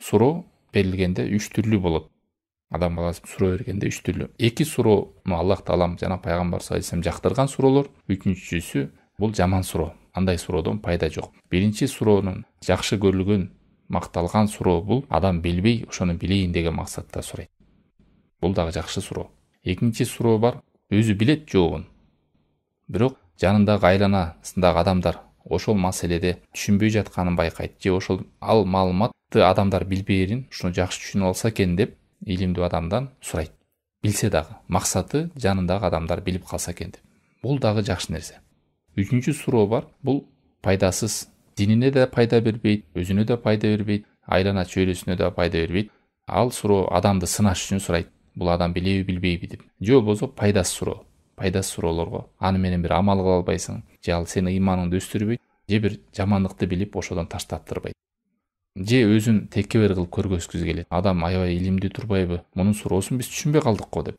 суроо берилгенде 3 түрлүү болот. Адам баласы суроо бергенде 3 түрлүү. 2 суроону Аллах Таалам жана пайгамбар саллаллаху алейхи вассалам жактырган суроолор, 3-чүсү бул жаман суроо. Андай суроодон пайда жок. Биринчи суроонун жакшы көрүлгөн, макталган суроо бул адам билбей, ошону билейин деген максатта сурайт. Бул дагы жакшы суроо. Экинчи суроо бар, өзү билет жообун. Бирок жанындагы айланасындагы адамдар ошол маселеде түшүнбөй жатканын байкайт, же ошол ал маалыматты адамдар билбээрин ушуну жакшы түшүнүп алса экен деп илимдүү адамдан сурайт. Билсе дагы максаты жанындагы адамдар билип калса экен деп. Бул дагы жакшы нерсе. Үчүнчү суроо бар, бул пайдасыз. Динине да пайда бербейт, өзүнө да пайда бербейт, айлана чөйрөсүнө да пайда бербейт. Ал суроо адамды сынаш үчүн сурайт. Бул адам билеби билбейби деп. Же болбосо пайдасыз суроо. Пайдасыз суроолорго аны менен бир амал кыла албайсың, же ал сени ыйманыңды өстүрбөйт, же бир жамандыкты билип ошодон таштаттырбайт. Же өзүн текебер кылып көргөзгүсү келет. Адам аябай илимдүү турбайбы? Мунун суроосун биз түшүнбөй калдык го деп.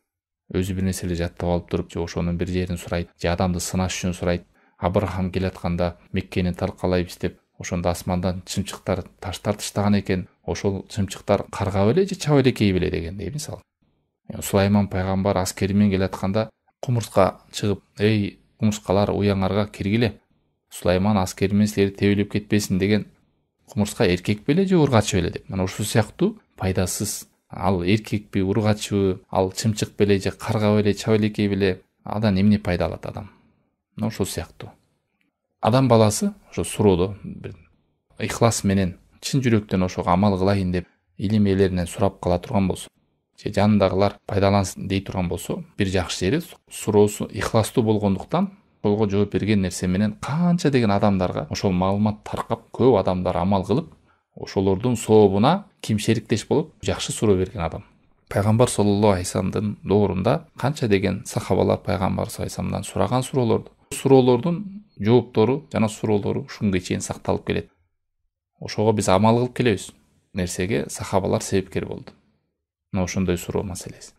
Өзү бир нерселер жаттап алып туруп, же ошонун бир жерин сурайт, же адамды сынаш үчүн сурайт. Абрахам келатканда Меккени талкалайбыз деп, ошондо асмандан чымчыктар таштар таштаган экен. Ошол чымчыктар карга беле же чаба элекей беле дегендей мисалы. Сулайман пайгамбар аскери менен келатканда кумурска чыгып, эй кумурскалар уяңарга киргиле. Сулайман аскери менен силерди тебелеп кетпесин деген кумурска эркек беле же ургач беле деп. Мына ушул сыяктуу пайдасыз, ал эркекпи, ургачпы, ал чымчык беле же карга беле, чаба элекей беле, адан эмне пайда алат адам? Ошол сыяктуу. Адам баласы ошо суроодо ыхлас менен чын жүрөктөн ошого амал кылайын деп илим ээлеринен сурап кала турган болсо, же жанындагылар пайдалансын дей турган болсо, бир жакшы жери суроосу ыхластуу болгондуктан ошолго жооп берген нерсе менен канча деген адамдарга ошол маалымат таркап, көп адамдар амал кылып, ошолордун сообуна ким шериктеш болуп, жакшы суроо берген адам. Пайгамбар саллаллаху алейхи вассаламдын доорунда канча деген сахабалар пайгамбар саллаллаху алейхи вассаламдан сураган суроолордун жооптору жана суроолору ушунга чейин сакталып келет. Ошого биз амал кылып келебиз. Нерсеге сахабалар себепкер болду. Мына ошондой суроо маселеси.